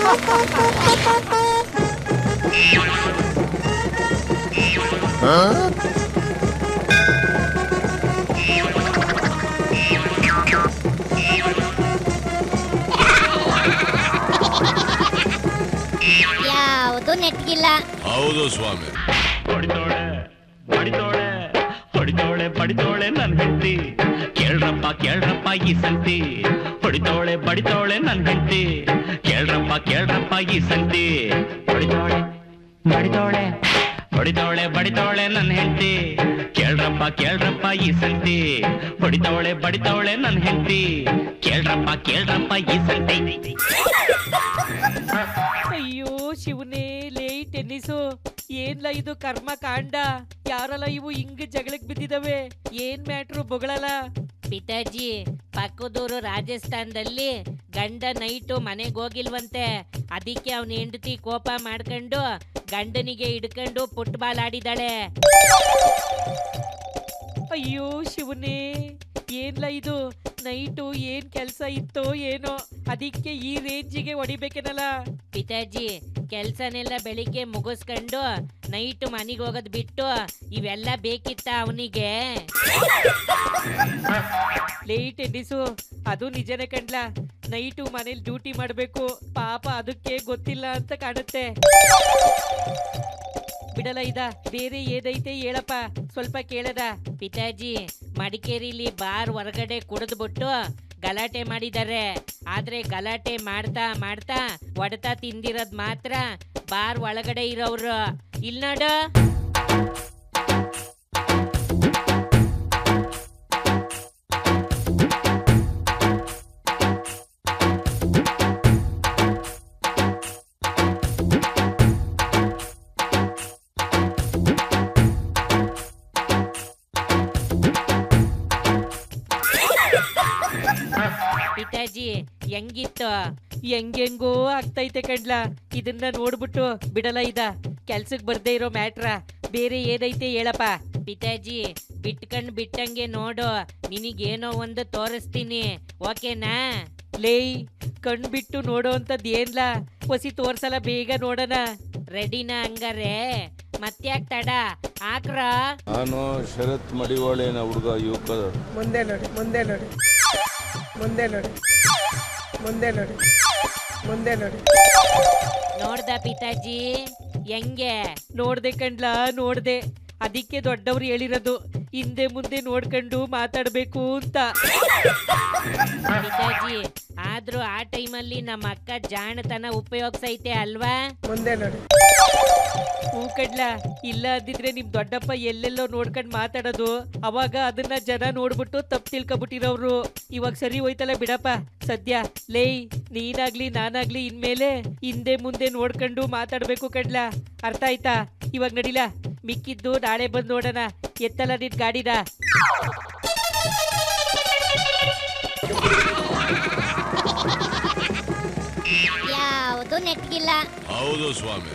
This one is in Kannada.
ಯಾವುದು ನೆಟ್ಗಿಲ್ಲ. ಹೌದು ಸ್ವಾಮಿ. ಹೊಡಿತೋಳೆ ಹೊಡಿತೋಳೆ ಹೊಡಿತೋಳೆ ಬಡಿತೋಳೆ ನನ್ ಹೆಂಡತಿ, ಕೇಳ್ರಪ್ಪ ಕೇಳ್ರಪ್ಪ ಈ ಸಂತಿ. ಹೊಡಿತೋಳೆ ಬಡಿತೋಳೆ ನನ್ ಹೆಂಡತಿ, ಕೇಳ್ರಪ್ಪ ಕೇಳ್ರಪ್ಪ ಈ ಸಂತಿ. ಹೊಡಿತೋಳೆ ಬಡಿತೋಳೆ ಹೊಡಿತೋಳೆ ಬಡಿತೋಳೆ ನನ್ ಹೆಂಡತಿ, ಕೇಳ್ರಪ್ಪ ಕೇಳ್ರಪ್ಪ ಈ ಸಂತಿ. ಹೊಡಿತೋಳೆ ಬಡಿತೋಳೆ ನನ್ ಹೆಂಡತಿ, ಕೇಳ್ರಪ್ಪ ಕೇಳ್ರಪ್ಪ ಈ ಸಂತಿ. ಅಯ್ಯೋ ಶಿವನೇ, ಲೇ ಟೆನ್ನಿಸು ಏನ್ಲ ಇದು ಕರ್ಮ ಕಾಂಡ. ಯಾರಲ್ಲ ಇವು ಹಿಂಗ್ ಜಗಳಕ್ ಬಿದ್ದಿದವೆ, ಏನ್ ಮ್ಯಾಟ್ರು ಬೊಗಳಲ್ಲ. ಪಿತಾಜಿ, ಪಕ್ಕದೂರು ರಾಜಸ್ಥಾನದಲ್ಲಿ ಗಂಡ ನೈಟು ಮನೆಗೆ ಹೋಗಿಲ್ವಂತೆ. ಅದಕ್ಕೆ ಅವನ ಹೆಂಡತಿ ಕೋಪ ಮಾಡ್ಕೊಂಡು ಗಂಡನಿಗೆ ಹಿಡ್ಕೊಂಡು ಫುಟ್ಬಾಲ್ ಆಡಿದಾಳೆ. ಅಯ್ಯೋ ಶಿವನೇ, ಏನ್ಲ ಇದು ನೈಟು ಏನ್ ಕೆಲ್ಸ ಇತ್ತೋ ಏನೋ, ಅದಕ್ಕೆ ಈ ರೇಂಜಿಗೆ ಹೊಡಿಬೇಕೇನಲ್ಲ. ಪಿತಾಜಿ, ಕೆಲ್ಸನೆಲ್ಲ ಬೆಳಿಗ್ಗೆ ಮುಗಿಸ್ಕೊಂಡು ನೈಟು ಮನೆಗೆ ಹೋಗೋದ್ ಬಿಟ್ಟು ಇವೆಲ್ಲ ಬೇಕಿತ್ತ ಅವನಿಗೆ? ಲೇಟ್ ಎನ್ನಿಸು, ಅದು ನಿಜನೇ ಕಂಡ್ಲ. ನೈಟು ಮನೇಲಿ ಡ್ಯೂಟಿ ಮಾಡ್ಬೇಕು ಪಾಪ, ಅದಕ್ಕೆ ಗೊತ್ತಿಲ್ಲ ಅಂತ ಕಾಣುತ್ತೆ. ಬಿಡಲ್ಲ ಇದ, ಬೇರೆ ಏದೈತೆ ಹೇಳಪ್ಪ, ಸ್ವಲ್ಪ ಕೇಳದ. ಪಿತಾಜಿ, ಮಡಿಕೇರಿಲಿ ಬಾರ್ ಹೊರಗಡೆ ಕುಡಿದ್ಬಿಟ್ಟು ಗಲಾಟೆ ಮಾಡಿದ್ದಾರೆ. ಆದ್ರೆ ಗಲಾಟೆ ಮಾಡ್ತಾ ಮಾಡ್ತಾ ಹೊಡೆತ ತಿಂದಿರೋದ್ ಮಾತ್ರ ಬಾರ್ ಒಳಗಡೆ ಇರೋರು. ಇಲ್ ನೋಡು. ಪಿತಾಜಿ, ಹೆಂಗಿತ್ತು? ಹೆಂಗೆಂಗೋ ಆಗ್ತೈತೆ ಕಂಡ್ಲ. ಇದನ್ನ ನೋಡ್ಬಿಟ್ಟು ಬಿಡಲ್ಲ ಇದ, ಕೆಲ್ಸಕ್ ಬರ್ದೇ ಇರೋ ಮ್ಯಾಟ್ರ. ಬೇರೆ ಏದೈತೆ ಹೇಳಪ್ಪ. ಪಿತಾಜಿ, ಬಿಟ್ಕಂಡ್ ಬಿಟ್ಟಂಗೆ ನೋಡು, ನಿನಗೇನೋ ಒಂದು ತೋರಿಸ್ತೀನಿ, ಓಕೆನಾ? ಲೇಯ್, ಕಣ್ ಬಿಟ್ಟು ನೋಡೋ ಅಂತದ್ ಏನ್ಲ, ಹೊಸಿ ತೋರ್ಸಲ್ಲ, ಬೇಗ ನೋಡೋಣ. ರೆಡಿನಾ ಹಂಗಾರೆ? ಮತ್ತ್ಯಾಕ್ ತಡ, ಹಾಕ್ರ. ನಾನು ಶರತ್ ಮಡಿವಾಳೇನ ಹುಡುಗ ಯುವಕ. ಮುಂದೆ ನೋಡಿ, ಮುಂದೆ ನೋಡಿ, ಮುಂದೆ ನೋಡಿ, ಮುಂದೆ ನೋಡಿ, ಮುಂದೆ ನೋಡಿ. ನೋಡ್ದ ಪಿತಾಜಿ ಹೆಂಗೆ? ನೋಡ್ದೆ ಕಂಡ್ಲ, ನೋಡ್ದೆ. ಅದಕ್ಕೆ ದೊಡ್ಡವ್ರು ಹೇಳಿರೋದು ಹಿಂದೆ ಮುಂದೆ ನೋಡ್ಕೊಂಡು ಮಾತಾಡ್ಬೇಕು ಅಂತ. ಪಿತಾಜಿ, ಆದ್ರೂ ಆ ಟೈಮಲ್ಲಿ ನಮ್ಮ ಅಕ್ಕ ಜಾಣತನ ಉಪಯೋಗಿಸೈತೆ ಅಲ್ವಾ? ಮುಂದೆ ನೋಡಿ. ಹೂ ಕಡ್ಲ, ಇಲ್ಲ ಅಂದಿದ್ರೆ ನಿಮ್ ದೊಡ್ಡಪ್ಪ ಎಲ್ಲೆಲ್ಲೋ ನೋಡ್ಕೊಂಡ್ ಮಾತಾಡೋದು, ಅವಾಗ ಅದನ್ನ ಜನ ನೋಡ್ಬಿಟ್ಟು ತಪ್ಪು ತಿಳ್ಕೊಬಿಟ್ಟಿರೋರು. ಇವಾಗ ಸರಿ ಹೋಯ್ತಲ್ಲ ಬಿಡಪ್ಪ ಸದ್ಯ. ಲೇಯ್, ನೀನಾಗ್ಲಿ ನಾನಾಗ್ಲಿ ಇನ್ಮೇಲೆ ಹಿಂದೆ ಮುಂದೆ ನೋಡ್ಕೊಂಡು ಮಾತಾಡ್ಬೇಕು ಕಡ್ಲ, ಅರ್ಥ ಆಯ್ತಾ? ಇವಾಗ ನಡಿಲ, ಮಿಕ್ಕಿದ್ದು ನಾಳೆ ಬಂದು ನೋಡೋಣ. ಎತ್ತಲ್ಲ ನಿನ್ ಗಾಡಿನ. ಯಾವುದು ನೆಟ್ಗಿಲ್ಲ. ಹೌದು ಸ್ವಾಮಿ.